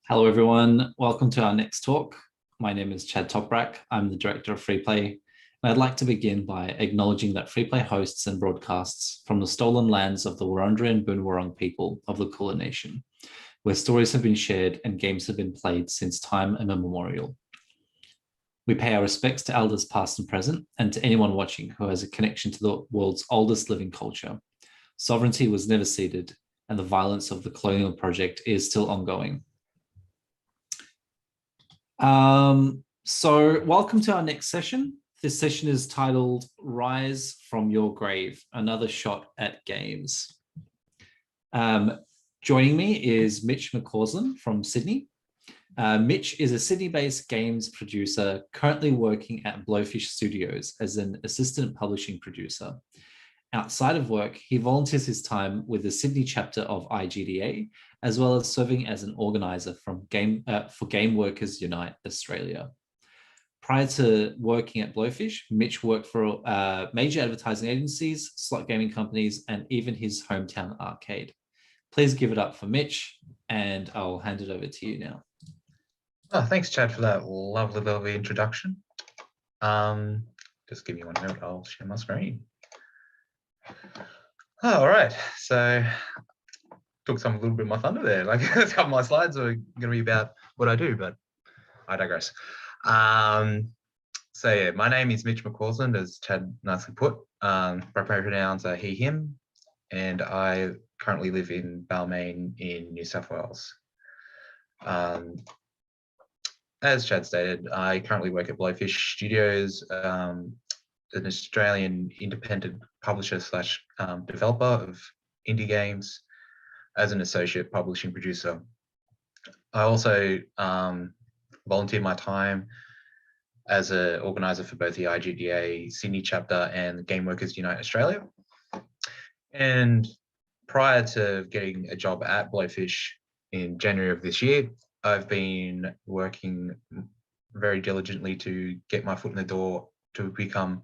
Hello, everyone. Welcome to our next talk. My name is Chad Toprak. I'm the director of Freeplay. And I'd like to begin by acknowledging that Freeplay hosts and broadcasts from the stolen lands of the Wurundjeri and Boon Wurrung people of the Kulin Nation, where stories have been shared and games have been played since time immemorial. We pay our respects to elders past and present, and to anyone watching who has a connection to the world's oldest living culture. Sovereignty was never ceded, and the violence of the colonial project is still ongoing. So welcome to our next session. This session is titled Rise from Your Grave, Another Shot at Games. Joining me is Mitch McCausland from Sydney. Mitch is a Sydney-based games producer currently working at Blowfish Studios as an assistant publishing producer. Outside of work, he volunteers his time with the Sydney chapter of IGDA, as well as serving as an organizer for Game Workers Unite Australia. Prior to working at Blowfish, Mitch worked for major advertising agencies, slot gaming companies, and even his hometown arcade. Please give it up for Mitch, and I'll hand it over to you now. Oh, thanks, Chad, for that lovely introduction. Just give me one minute, I'll share my screen. Oh, all right, so took a little bit of my thunder there. Like a couple of my slides are going to be about what I do, but I digress. So yeah, my name is Mitch McCausland, as Chad nicely put. Proper pronouns are he, him, and I currently live in Balmain in New South Wales. As Chad stated, I currently work at Blowfish Studios, an Australian independent publisher slash developer of indie games, as an associate publishing producer. I also volunteer my time as an organizer for both the IGDA Sydney chapter and Game Workers Unite Australia. And prior to getting a job at Blowfish in January of this year, I've been working very diligently to get my foot in the door to become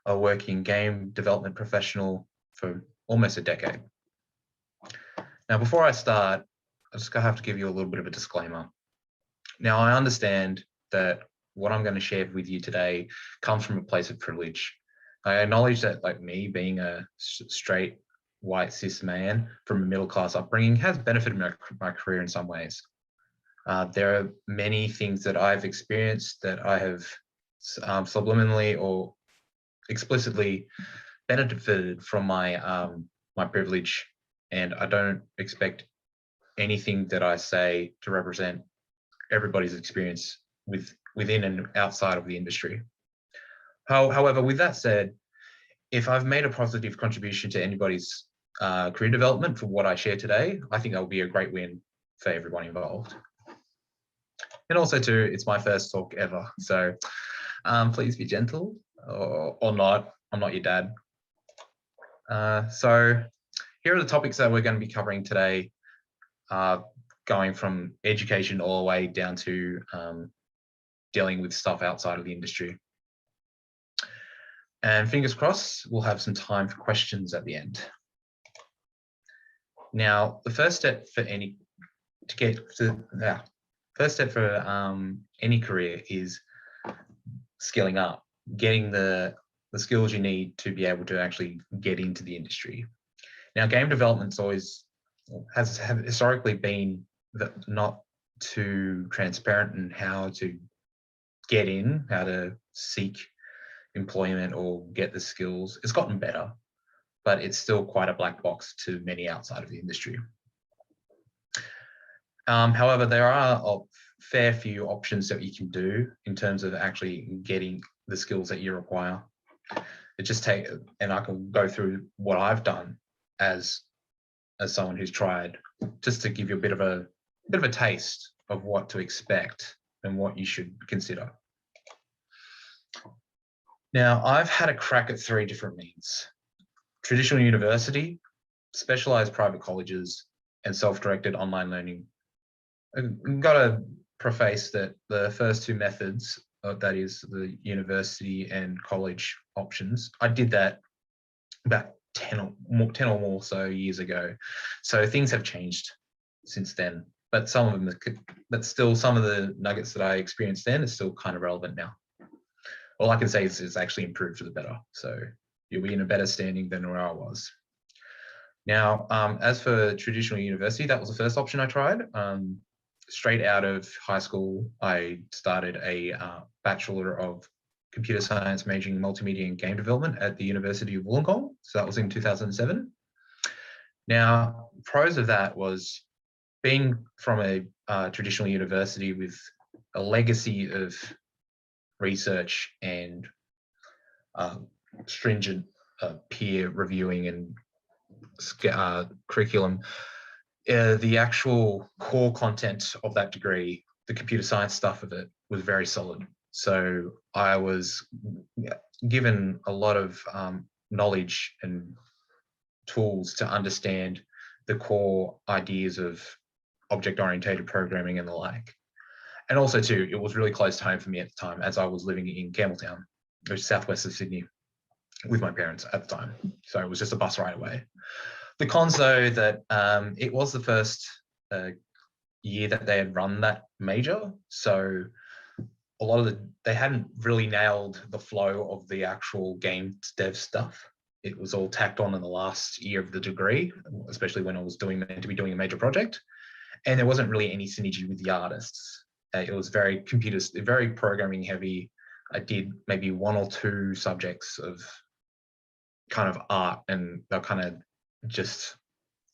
a working game development professional for almost a decade. Now, before I start, I just have to give you a little bit of a disclaimer. Now, I understand that what I'm going to share with you today comes from a place of privilege. I acknowledge that, like me, being a straight, white, cis man from a middle-class upbringing has benefited my career in some ways. There are many things that I've experienced that I have subliminally or explicitly benefited from my my privilege, and I don't expect anything that I say to represent everybody's experience within and outside of the industry. However, with that said, if I've made a positive contribution to anybody's career development for what I share today, I think that will be a great win for everyone involved. And also too, it's my first talk ever, so please be gentle or not. I'm not your dad. So here are the topics that we're going to be covering today, going from education all the way down to dealing with stuff outside of the industry. And fingers crossed, we'll have some time for questions at the end. Now, the first step for any career is skilling up, getting the skills you need to be able to actually get into the industry. Now, game development's has historically been not too transparent in how to get in, how to seek employment or get the skills. It's gotten better, but it's still quite a black box to many outside of the industry. However, there are a fair few options that you can do in terms of actually getting the skills that you require. It just takes, and I can go through what I've done as someone who's tried, just to give you a bit of a taste of what to expect and what you should consider. Now, I've had a crack at 3 different means: traditional university, specialized private colleges, and self-directed online learning. I've got to preface that the first 2 methods, that is the university and college options, I did that about 10 or more so years ago. So things have changed since then. but some of them, but still some of the nuggets that I experienced then are still kind of relevant now. All I can say is it's actually improved for the better. So you'll be in a better standing than where I was. Now, as for traditional university, that was the first option I tried. Straight out of high school, I started a Bachelor of Computer Science majoring in multimedia and game development at the University of Wollongong. So that was in 2007. Now, pros of that was being from a traditional university with a legacy of research and stringent peer reviewing and curriculum. The actual core content of that degree, the computer science stuff of it, was very solid. So I was given a lot of knowledge and tools to understand the core ideas of object-oriented programming and the like. And also too, it was really close to home for me at the time, as I was living in Campbelltown, which is southwest of Sydney, with my parents at the time. So it was just a bus ride away. The cons, though, that it was the first year that they had run that major. So a lot of they hadn't really nailed the flow of the actual game dev stuff. It was all tacked on in the last year of the degree, especially when I was meant to be doing a major project. And there wasn't really any synergy with the artists. It was very very programming heavy. I did maybe 1 or 2 subjects of kind of art, and they're kind of just,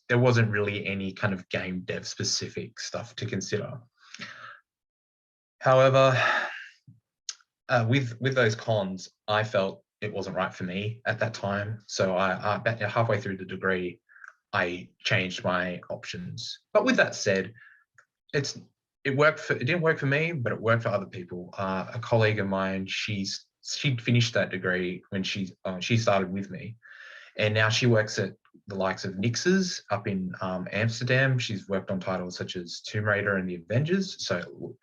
there wasn't really any kind of game dev specific stuff to consider. However, with those cons, I felt it wasn't right for me at that time. So I halfway through the degree, I changed my options. But with that said, it didn't work for me, but it worked for other people. A colleague of mine, she'd finished that degree when she started with me, and now she works at the likes of Nix's up in Amsterdam. She's worked on titles such as Tomb Raider and The Avengers. So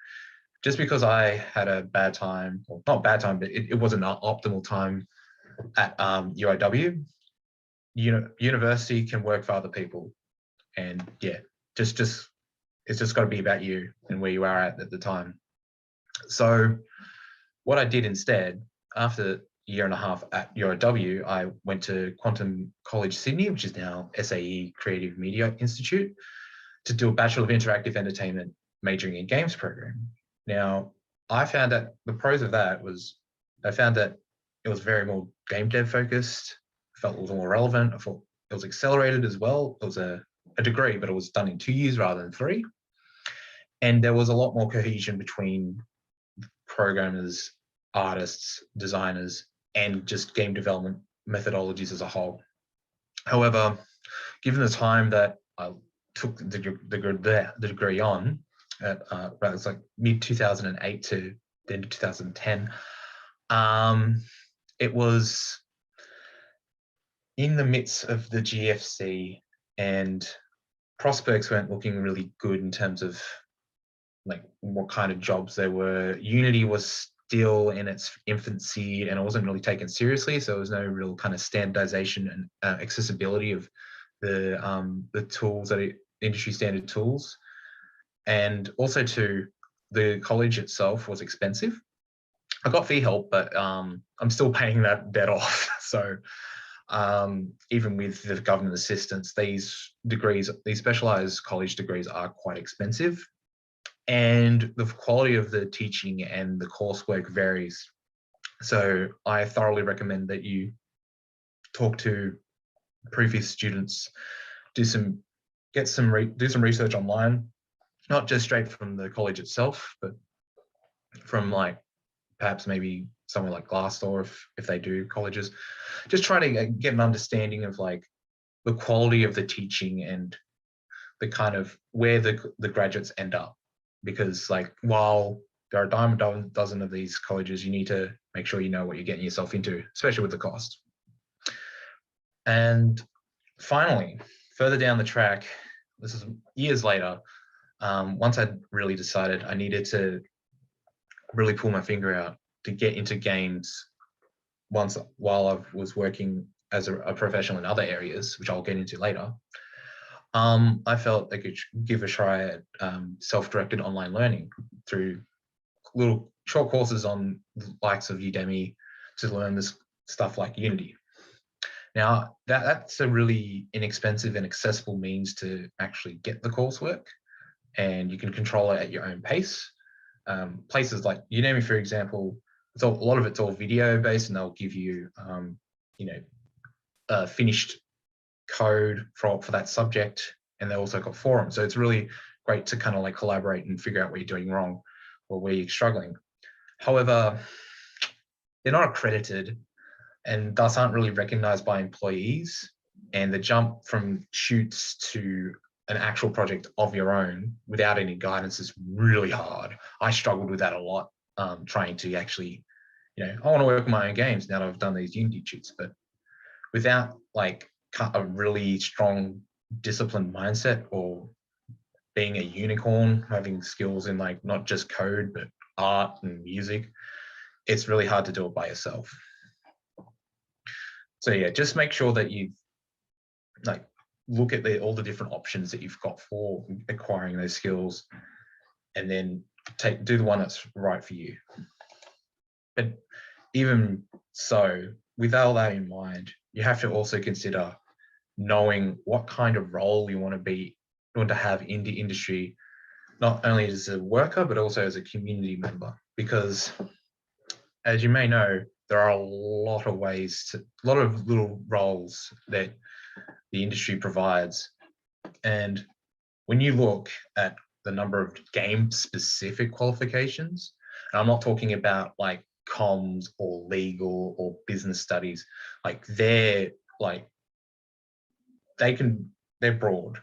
just because I had a bad time, well, not bad time, but it wasn't an optimal time at UIW, university can work for other people. And yeah, it's just got to be about you and where you are at the time. So what I did instead, after a year and a half at UIW, I went to Quantum College Sydney, which is now SAE Creative Media Institute, to do a Bachelor of Interactive Entertainment majoring in games program. Now, I found that the pros of that was, I found that it was very more game dev focused. I felt it was more relevant. I thought it was accelerated as well. It was a degree, but it was done in 2 years rather than 3. And there was a lot more cohesion between programmers, artists, designers, and just game development methodologies as a whole. However, given the time that I took the degree on, at it's like mid-2008 to the end of 2010, it was in the midst of the GFC, and prospects weren't looking really good in terms of like what kind of jobs there were. Unity was still in its infancy and it wasn't really taken seriously, so there was no real kind of standardization and accessibility of the tools, that industry standard tools. And also too, the college itself was expensive. I got fee help, but I'm still paying that debt off. So even with the government assistance, these specialized college degrees are quite expensive. And the quality of the teaching and the coursework varies. So I thoroughly recommend that you talk to previous students, do some research online, not just straight from the college itself, but from like perhaps maybe somewhere like Glassdoor if they do colleges. Just try to get an understanding of like the quality of the teaching and the kind of where the graduates end up. Because like while there are a dime a dozen of these colleges, you need to make sure you know what you're getting yourself into, especially with the cost. And finally, further down the track, this is years later, once I'd really decided I needed to really pull my finger out to get into games while I was working as a professional in other areas, which I'll get into later, I felt I could give a try at self-directed online learning through little short courses on the likes of Udemy to learn this stuff like Unity. Now, that's a really inexpensive and accessible means to actually get the coursework, and you can control it at your own pace. Places like Udemy, for example, a lot of it's all video based, and they'll give you, finished code for that subject, and they also got forums. So it's really great to kind of like collaborate and figure out what you're doing wrong or where you're struggling. However, they're not accredited and thus aren't really recognized by employees. And the jump from shoots to an actual project of your own without any guidance is really hard. I struggled with that a lot, trying to actually, I want to work on my own games now that I've done these Unity shoots, but without like a really strong disciplined mindset or being a unicorn, having skills in like not just code, but art and music, it's really hard to do it by yourself. So yeah, just make sure that you like look at all the different options that you've got for acquiring those skills, and then do the one that's right for you. But even so, with all that in mind, you have to also consider knowing what kind of role you want to have in the industry, not only as a worker, but also as a community member. Because as you may know, there are a lot of little roles that the industry provides. And when you look at the number of game-specific qualifications, and I'm not talking about like comms or legal or business studies, like they're broad.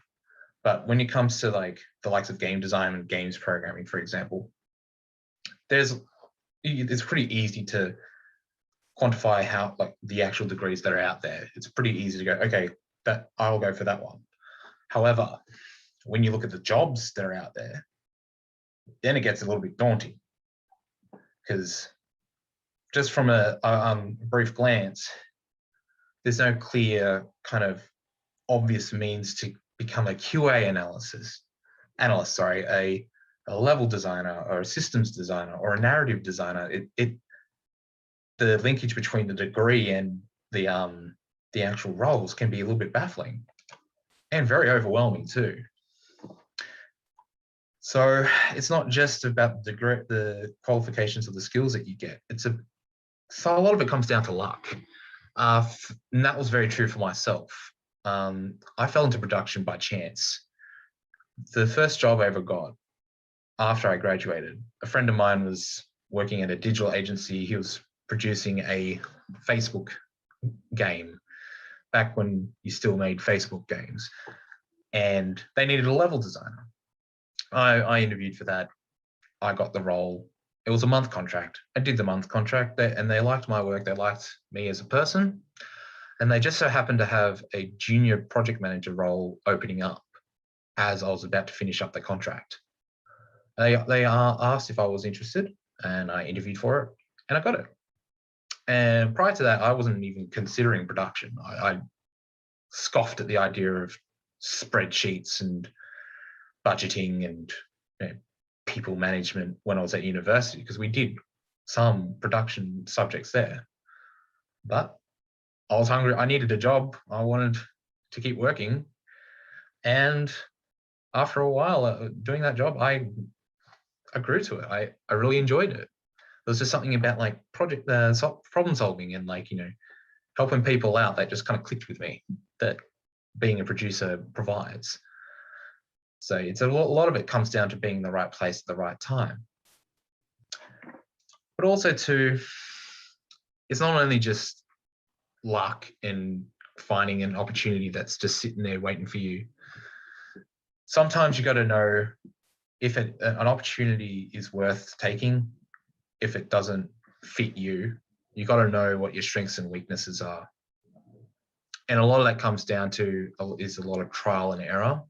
But when it comes to like the likes of game design and games programming, for example, it's pretty easy to quantify how like the actual degrees that are out there. It's pretty easy to go, okay, that I'll go for that one. However, when you look at the jobs that are out there, then it gets a little bit daunting, because just from a brief glance, there's no clear kind of obvious means to become a QA analyst, a level designer or a systems designer or a narrative designer. The linkage between the degree and the actual roles can be a little bit baffling and very overwhelming too. So it's not just about the qualifications or the skills that you get. So a lot of it comes down to luck. And that was very true for myself. I fell into production by chance. The first job I ever got after I graduated, a friend of mine was working at a digital agency. He was producing a Facebook game back when you still made Facebook games, and they needed a level designer. I interviewed for that. I got the role. It was a month contract. I did the month contract, and they liked my work. They liked me as a person, and they just so happened to have a junior project manager role opening up as I was about to finish up the contract. They asked if I was interested, and I interviewed for it, and I got it. And prior to that, I wasn't even considering production. I scoffed at the idea of spreadsheets and budgeting and people management when I was at university, because we did some production subjects there. But I was hungry. I needed a job. I wanted to keep working. And after a while doing that job, I grew to it. I really enjoyed it. There was just something about like problem solving and like, helping people out that just kind of clicked with me, that being a producer provides. So it's a lot of it comes down to being in the right place at the right time. But also too, it's not only just luck and finding an opportunity that's just sitting there waiting for you. Sometimes you got to know if an opportunity is worth taking. If it doesn't fit you, you got to know what your strengths and weaknesses are. And a lot of that comes down to is a lot of trial and error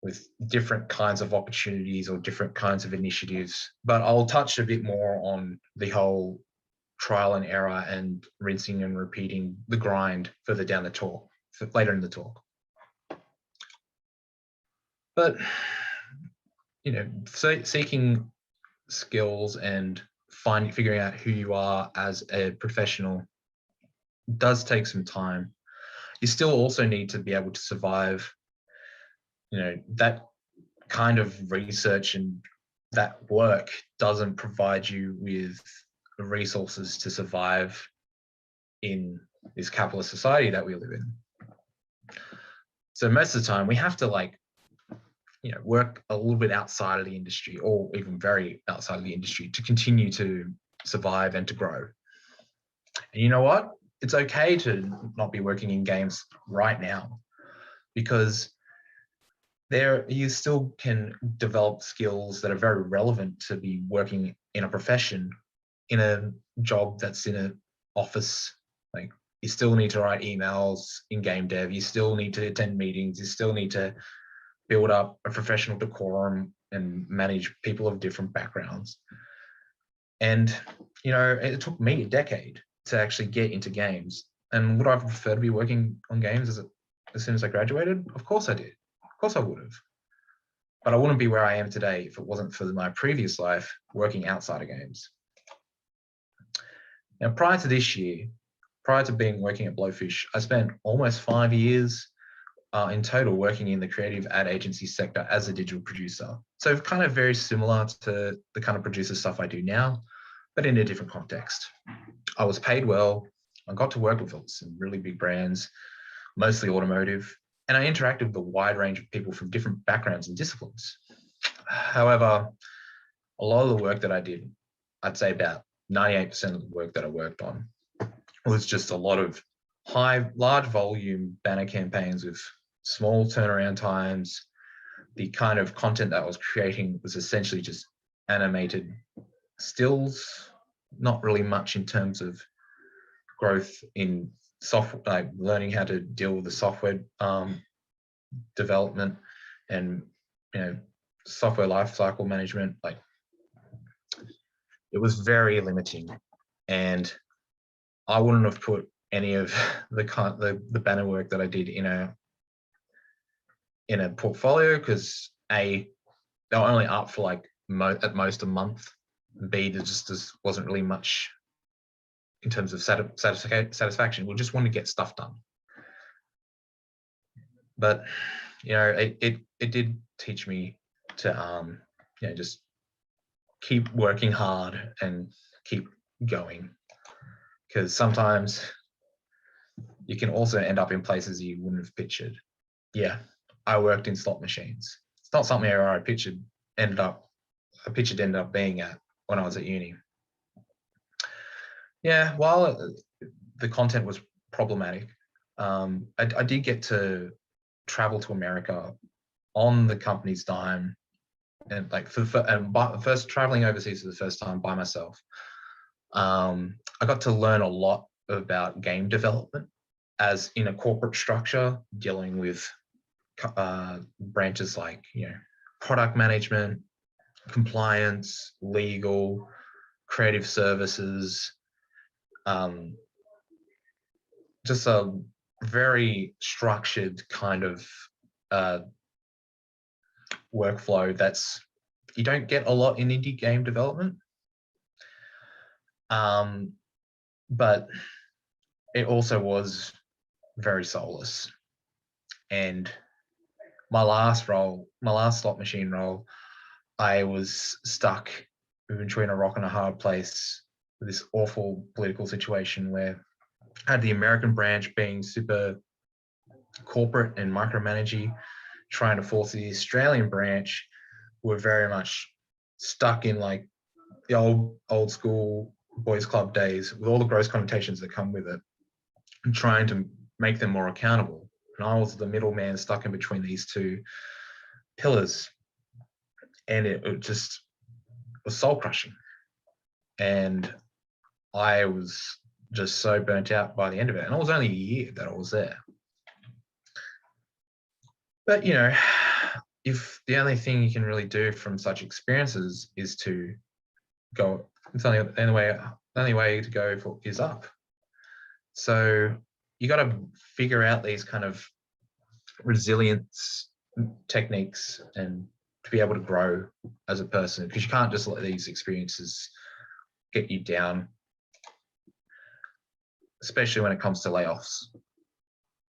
with different kinds of opportunities or different kinds of initiatives. But I'll touch a bit more on the whole trial and error and rinsing and repeating the grind further down the talk, later in the talk. But, you know, seeking skills and figuring out who you are as a professional does take some time. You still also need to be able to survive, you know, that kind of research and that work doesn't provide you with the resources to survive in this capitalist society that we live in. So most of the time we have to, like, you know, work a little bit outside of the industry, or even very outside of the industry, to continue to survive and to grow. And you know what? It's okay to not be working in games right now, because you still can develop skills that are very relevant to be working in a profession, in a job that's in an office. Like, you still need to write emails in game dev, you still need to attend meetings, you still need to build up a professional decorum and manage people of different backgrounds. And, you know, it took me a decade to actually get into games. And would I prefer to be working on games as soon as I graduated? Of course I did. Of course I would have. But I wouldn't be where I am today if it wasn't for my previous life working outside of games. Now, prior to this year, prior to working at Blowfish, I spent almost 5 years in total working in the creative ad agency sector as a digital producer. So kind of very similar to the kind of producer stuff I do now, but in a different context. I was paid well. I got to work with some really big brands, mostly automotive, and I interacted with a wide range of people from different backgrounds and disciplines. However, a lot of the work that I did, I'd say about 98% of the work that I worked on, was just a lot of large volume banner campaigns with small turnaround times. The kind of content that I was creating was essentially just animated stills, not really much in terms of growth in software, like learning how to deal with the software development and, you know, software lifecycle management. Like, it was very limiting, and I wouldn't have put any of the banner work that I did in a portfolio, because A, they were only up for like at most a month. B, there just wasn't really much in terms of satisfaction. We just want to get stuff done. But, you know, it did teach me to you know, just keep working hard and keep going, because sometimes you can also end up in places you wouldn't have pictured. Yeah, I worked in slot machines. It's not something I pictured ended up being at when I was at uni. Yeah, while the content was problematic, I did get to travel to America on the company's dime, and like first traveling overseas for the first time by myself. I got to learn a lot about game development as in a corporate structure, dealing with branches like, you know, product management, compliance, legal, creative services, just a very structured kind of workflow that's you don't get a lot in indie game development. But it also was very soulless. And my last slot machine role, I was stuck between a rock and a hard place with this awful political situation where I had the American branch being super corporate and micromanaging, trying to force the Australian branch were very much stuck in like the old school boys club days with all the gross connotations that come with it, and trying to make them more accountable. And I was the middleman stuck in between these two pillars, and it just was soul crushing. And I was just so burnt out by the end of it. And it was only a year that I was there. But, you know, if the only thing you can really do from such experiences is to go, it's the only way to go is up. So you got to figure out these kind of resilience techniques and to be able to grow as a person, because you can't just let these experiences get you down, especially when it comes to layoffs,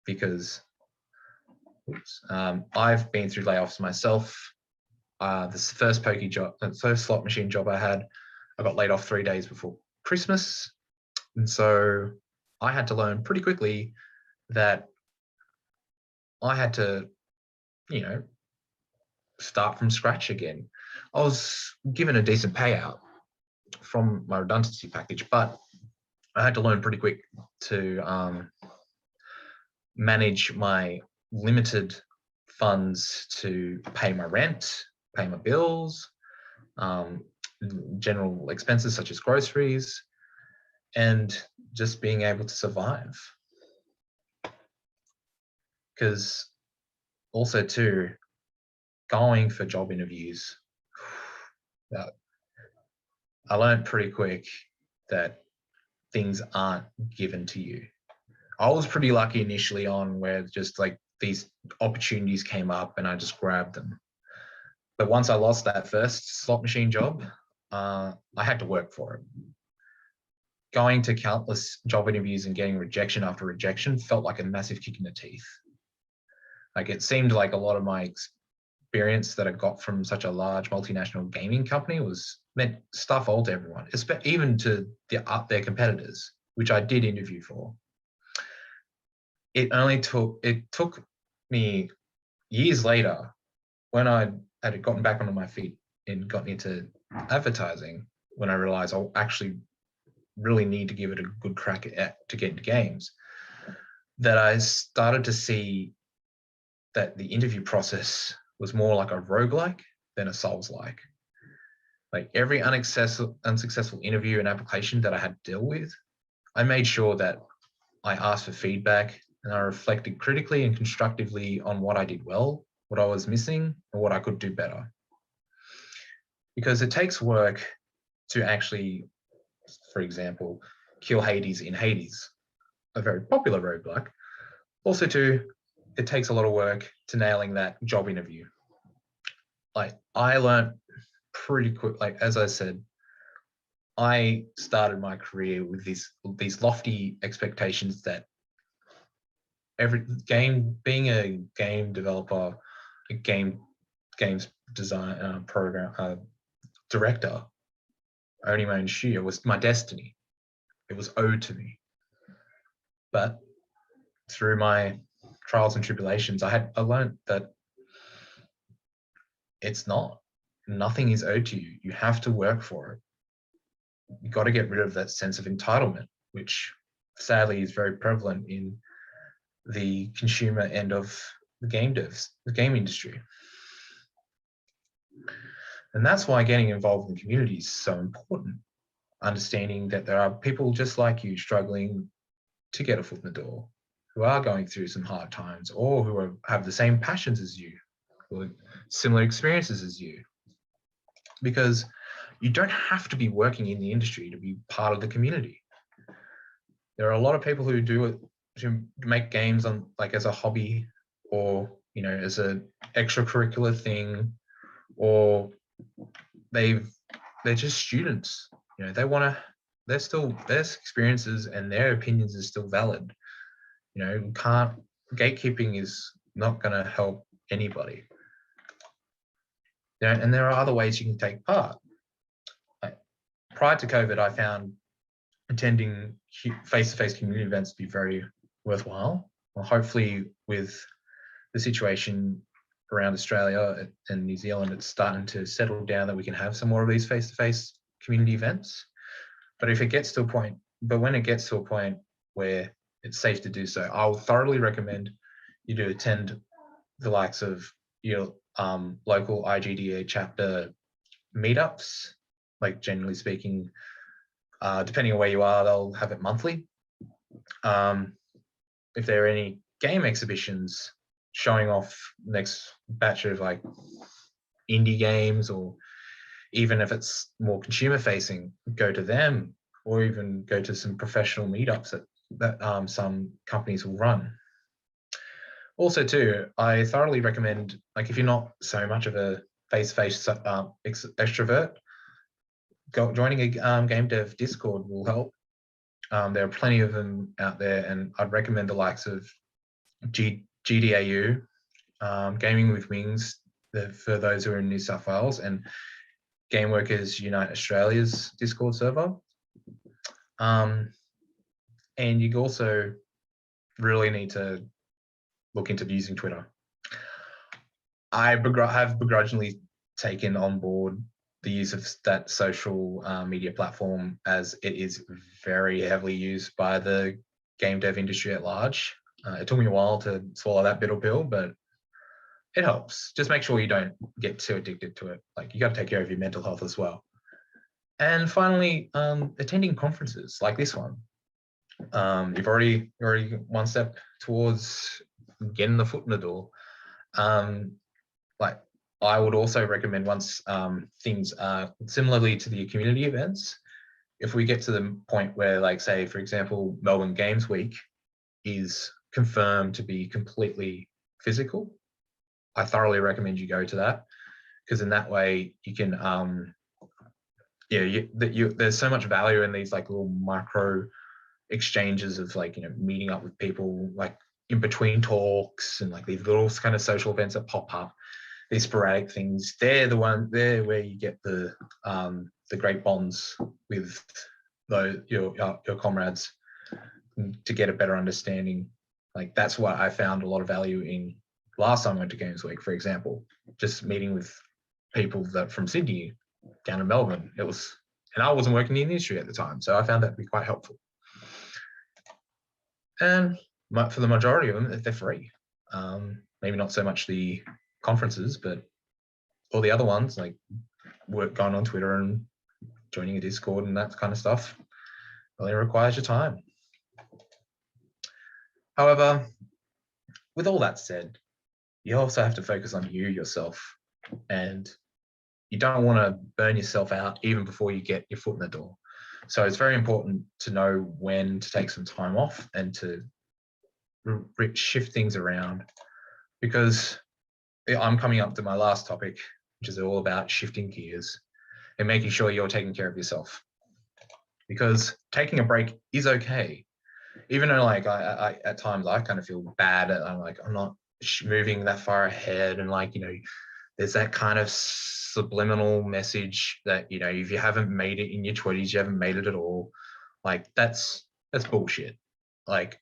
because I've been through layoffs myself. This first pokey job, the first slot machine job I had, I got laid off 3 days before Christmas. And so I had to learn pretty quickly that I had to, start from scratch again. I was given a decent payout from my redundancy package, but I had to learn pretty quick to manage my limited funds to pay my rent, pay my bills, general expenses such as groceries, and just being able to survive. Because also too, going for job interviews, I learned pretty quick that things aren't given to you. I was pretty lucky initially on where just like these opportunities came up and I just grabbed them. But once I lost that first slot machine job, I had to work for it. Going to countless job interviews and getting rejection after rejection felt like a massive kick in the teeth. Like it seemed like a lot of my experience that I got from such a large multinational gaming company meant stuff all to everyone, even to their competitors, which I did interview for. It took me years later, when I had gotten back onto my feet and gotten into advertising, when I realized I actually really need to give it a good crack to get into games, that I started to see that the interview process was more like a roguelike than a Souls-like. Like every unsuccessful interview and application that I had to deal with, I made sure that I asked for feedback and I reflected critically and constructively on what I did well, what I was missing, and what I could do better. Because it takes work to actually, for example, kill Hades in Hades, a very popular roguelike. Also too, it takes a lot of work to nailing that job interview. Like I learned pretty quick, like as I said, I started my career with these lofty expectations that being a game developer, a games design program director, owning my own studio was my destiny. It was owed to me. But through my trials and tribulations, I learned that it's not. Nothing is owed to you. You have to work for it. You've got to get rid of that sense of entitlement, which sadly is very prevalent in the consumer end of the game industry. And that's why getting involved in the community is so important. Understanding that there are people just like you struggling to get a foot in the door, who are going through some hard times, or who have the same passions as you, or similar experiences as you. Because you don't have to be working in the industry to be part of the community. There are a lot of people who do it to make games on like as a hobby, or as an extracurricular thing, or they're just students. Their experiences and their opinions are still valid. Gatekeeping is not going to help anybody. And there are other ways you can take part. Prior to COVID, I found attending face-to-face community events to be very worthwhile. Well, hopefully with the situation around Australia and New Zealand, it's starting to settle down that we can have some more of these face-to-face community events. But when it gets to a point where it's safe to do so, I will thoroughly recommend you to attend the likes of your local IGDA chapter meetups. Like generally speaking, depending on where you are, they'll have it monthly. If there are any game exhibitions showing off next batch of like indie games, or even if it's more consumer facing, go to them, or even go to some professional meetups that some companies will run. Also, too, I thoroughly recommend, like, if you're not so much of a face-to-face extrovert, joining a game dev Discord will help. There are plenty of them out there, and I'd recommend the likes of GDAU, Gaming with Wings, for those who are in New South Wales, and Game Workers Unite Australia's Discord server. And you also really need to look into using Twitter. I have begrudgingly taken on board the use of that social media platform, as it is very heavily used by the game dev industry at large. It took me a while to swallow that bitter pill, but it helps. Just make sure you don't get too addicted to it. Like, you got to take care of your mental health as well. And finally, attending conferences like this one. You've already one step towards getting the foot in the door. Like, I would also recommend, once things are similarly to the community events, if we get to the point where, like, say, for example, Melbourne Games Week is confirmed to be completely physical, I thoroughly recommend you go to that, because in that way you can, there's so much value in these, like, little micro exchanges of, like, meeting up with people, like, in between talks, and, like, these little kind of social events that pop up, these sporadic things. They're where you get the great bonds with your comrades, to get a better understanding. Like, that's what I found a lot of value in last time I went to Games Week, for example, just meeting with people that from Sydney down in Melbourne. And I wasn't working in the industry at the time, so I found that to be quite helpful. And for the majority of them, they're free. Maybe not so much the conferences, but all the other ones, like going on Twitter and joining a Discord and that kind of stuff, only requires your time. However, with all that said, you also have to focus on yourself, and you don't want to burn yourself out even before you get your foot in the door. So it's very important to know when to take some time off and to shift things around, because I'm coming up to my last topic, which is all about shifting gears and making sure you're taking care of yourself. Because taking a break is okay, even though, like, I at times I kind of feel bad. I'm like, I'm not moving that far ahead, and, like, there's that kind of subliminal message that, if you haven't made it in your 20s, you haven't made it at all. Like, that's bullshit. Like,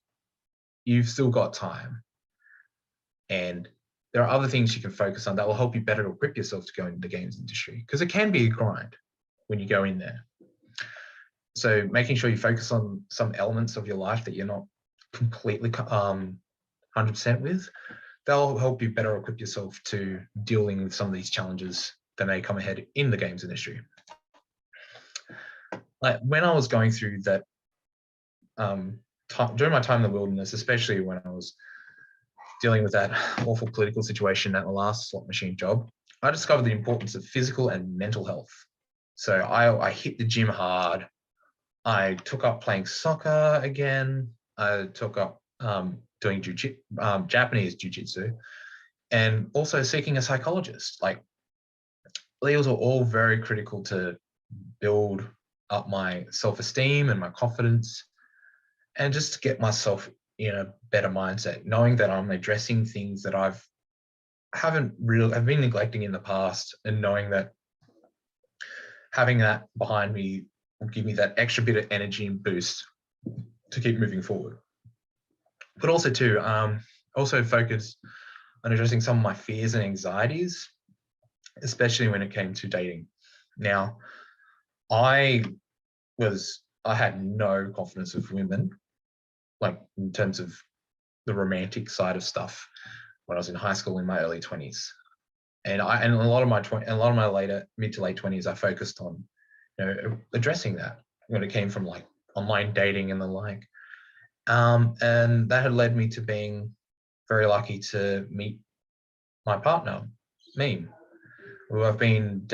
you've still got time, and there are other things you can focus on that will help you better equip yourself to go into the games industry, because it can be a grind when you go in there. So making sure you focus on some elements of your life that you're not completely 100% with, they'll help you better equip yourself to dealing with some of these challenges that may come ahead in the games industry. Like, when I was going through that, during my time in the wilderness, especially when I was dealing with that awful political situation at my last slot machine job, I discovered the importance of physical and mental health. So I hit the gym hard. I took up playing soccer again. I took up doing Japanese jiu-jitsu, and also seeking a psychologist. Like, these are all very critical to build up my self-esteem and my confidence, and just to get myself in a better mindset, knowing that I'm addressing things that I've been neglecting in the past, and knowing that having that behind me will give me that extra bit of energy and boost to keep moving forward. But also too, also focus on addressing some of my fears and anxieties, especially when it came to dating. Now, I had no confidence with women, like, in terms of the romantic side of stuff, when I was in high school in my early 20s. And a lot of my later mid to late 20s, I focused on, addressing that when it came from, like, online dating and the like. And that had led me to being very lucky to meet my partner, Meme, who I've been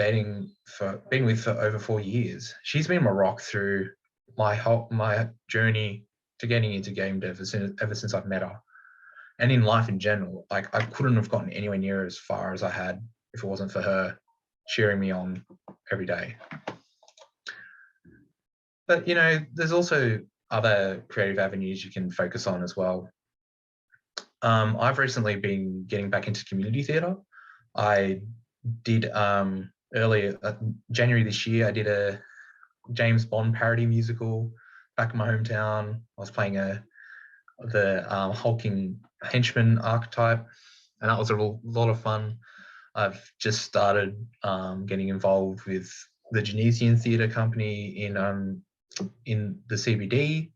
with for over 4 years. She's been my rock through my journey to getting into game dev ever since I've met her. and in life in general. Like, I couldn't have gotten anywhere near as far as I had if it wasn't for her cheering me on every day. But, you know, there's also other creative avenues you can focus on as well. I've recently been getting back into community theatre. I did earlier, January this year, I did a James Bond parody musical back in my hometown. I was playing the hulking henchman archetype, and that was a lot of fun. I've just started getting involved with the Genesian Theatre Company in the CBD,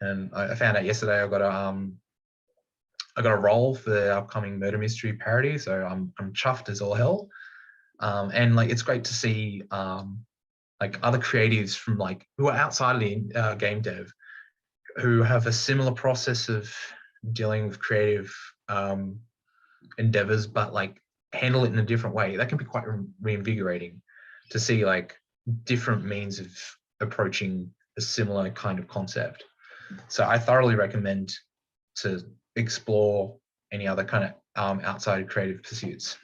and I found out yesterday I got a role for the upcoming murder mystery parody, so I'm chuffed as all hell. And like, it's great to see like other creatives from like who are outside of the game dev, who have a similar process of dealing with creative endeavors, but like handle it in a different way. That can be quite reinvigorating to see like different means of approaching a similar kind of concept. So I thoroughly recommend to explore any other kind of outside creative pursuits.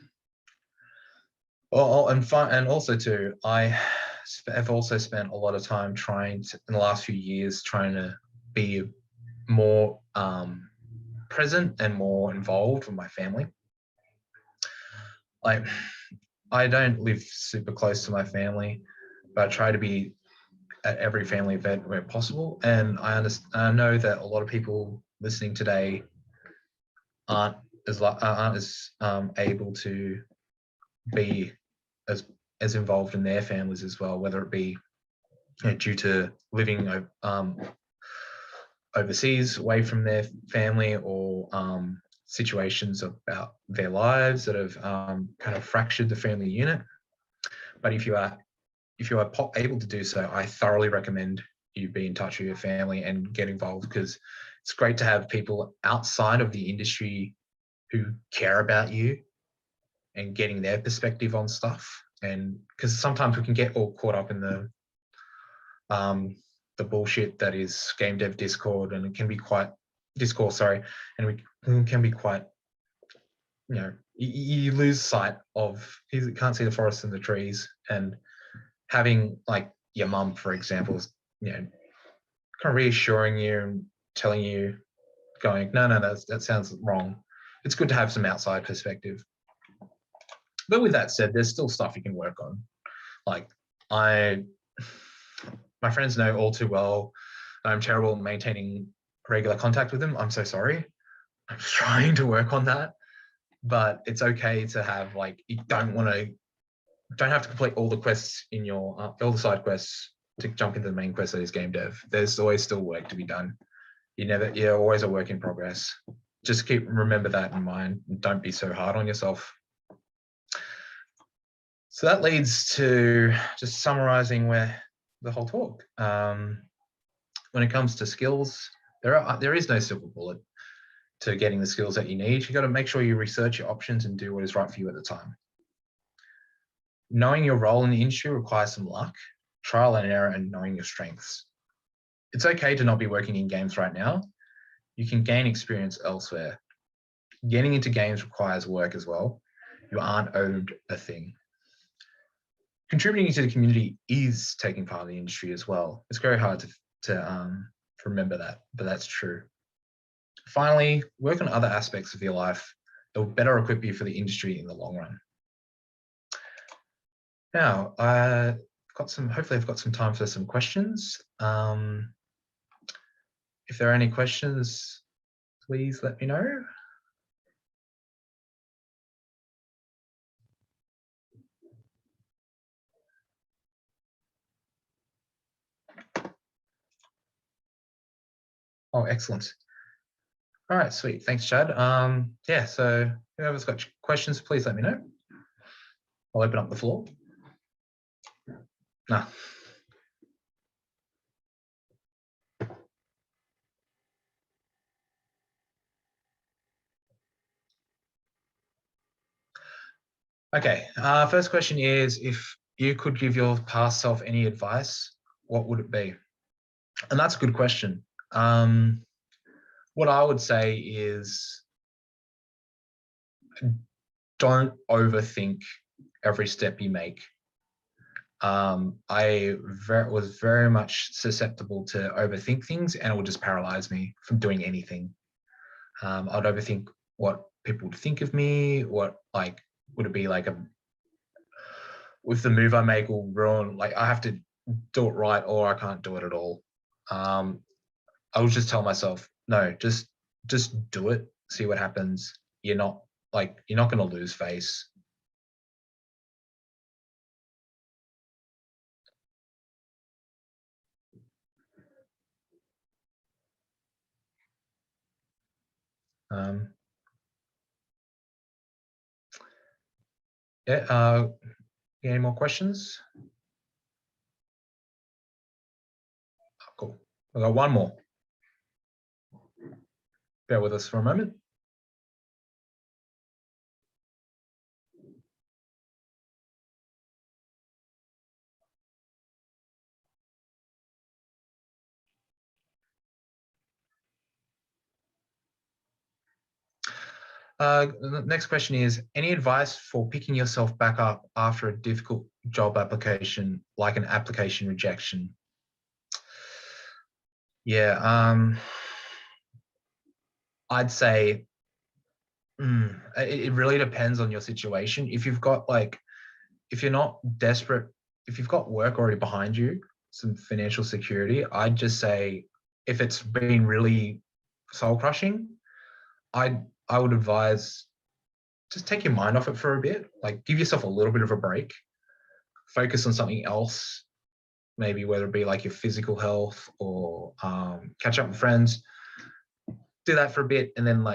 Oh, and also too, I have also spent a lot of time in the last few years, trying to be more present and more involved with my family. Like, I don't live super close to my family, but I try to be at every family event where possible. And I know that a lot of people listening today aren't as able to be as involved in their families as well, whether it be, you know, due to living overseas away from their family, or situations about their lives that have kind of fractured the family unit. But if you are able to do so, I thoroughly recommend you be in touch with your family and get involved, because it's great to have people outside of the industry who care about you and getting their perspective on stuff. And because sometimes we can get all caught up in the bullshit that is game dev Discord, and it can be quite and we can be quite, you know, you lose sight of, you can't see the forest and the trees. And having like your mum, for example, is, you know, kind of reassuring you and telling you, going, no, that sounds wrong. It's good to have some outside perspective. But with that said, there's still stuff you can work on. Like, my friends know all too well I'm terrible at maintaining regular contact with them. I'm so sorry. I'm trying to work on that. But it's okay to have, like, you don't have to complete all the quests in your all the side quests to jump into the main quest that is game dev. There's always still work to be done. You're always a work in progress. Just remember that in mind, and don't be so hard on yourself. So that leads to just summarizing the whole talk. When it comes to skills, there is no silver bullet to getting the skills that you need. You got to make sure you research your options and do what is right for you at the time. Knowing your role in the industry requires some luck, trial and error, and knowing your strengths. It's okay to not be working in games right now. You can gain experience elsewhere. Getting into games requires work as well. You aren't owed a thing. Contributing to the community is taking part in the industry as well. It's very hard to remember that, but that's true. Finally, work on other aspects of your life that will better equip you for the industry in the long run. Now, hopefully I've got some time for some questions. If there are any questions, please let me know. Oh, excellent. All right, sweet. Thanks, Chad. Yeah, so whoever's got questions, please let me know. I'll open up the floor. No. Okay, first question is, if you could give your past self any advice, what would it be? And that's a good question. What I would say is, don't overthink every step you make. I was very much susceptible to overthink things, and it would just paralyze me from doing anything. I'd overthink what people would think of me, what, like, would it be like if the move I make will ruin, like, I have to do it right or I can't do it at all. I would just tell myself, no, just do it, see what happens. You're not going to lose face. Yeah. Any more questions? Cool. We've got one more. Bear with us for a moment. The next question is, any advice for picking yourself back up after a difficult job application, like an application rejection? Yeah, I'd say it really depends on your situation. If you've got if you're not desperate, if you've got work already behind you, some financial security, I'd just say, if it's been really soul crushing, I would advise just take your mind off it for a bit. Like, give yourself a little bit of a break, focus on something else, maybe whether it be like your physical health or catch up with friends. Do that for a bit and then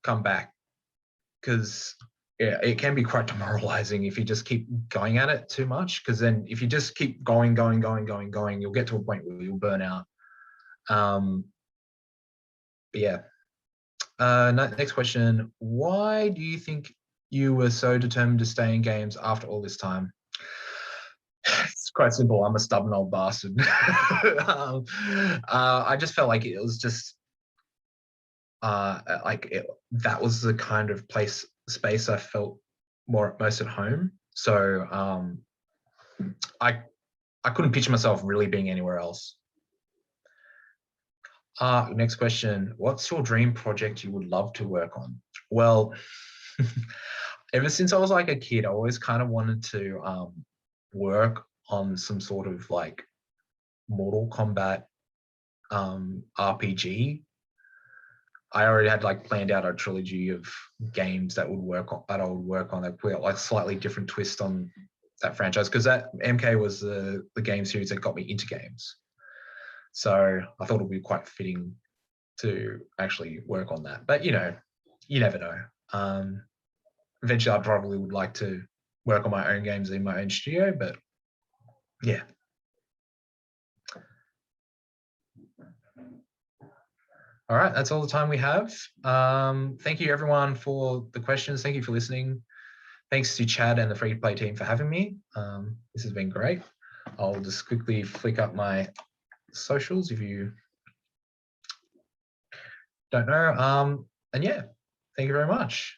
come back, because yeah, it can be quite demoralizing if you just keep going at it too much, because then if you just keep going, you'll get to a point where you'll burn out. But yeah. Next question. Why do you think you were so determined to stay in games after all this time? It's quite simple. I'm a stubborn old bastard. I just felt like it was just that was the kind of space I felt most at home. So I couldn't picture myself really being anywhere else. Next question. What's your dream project you would love to work on? Well, ever since I was like a kid, I always kind of wanted to work on some sort of like Mortal Kombat RPG. I already had planned out a trilogy of games that I would work on that put like slightly different twist on that franchise, because that MK was the game series that got me into games. So I thought it would be quite fitting to actually work on that. But you never know. Eventually I probably would like to work on my own games in my own studio, but yeah. All right, that's all the time we have. Thank you everyone for the questions. Thank you for listening. Thanks to Chad and the Freeplay team for having me. This has been great. I'll just quickly flick up my socials if you don't know. And yeah, thank you very much.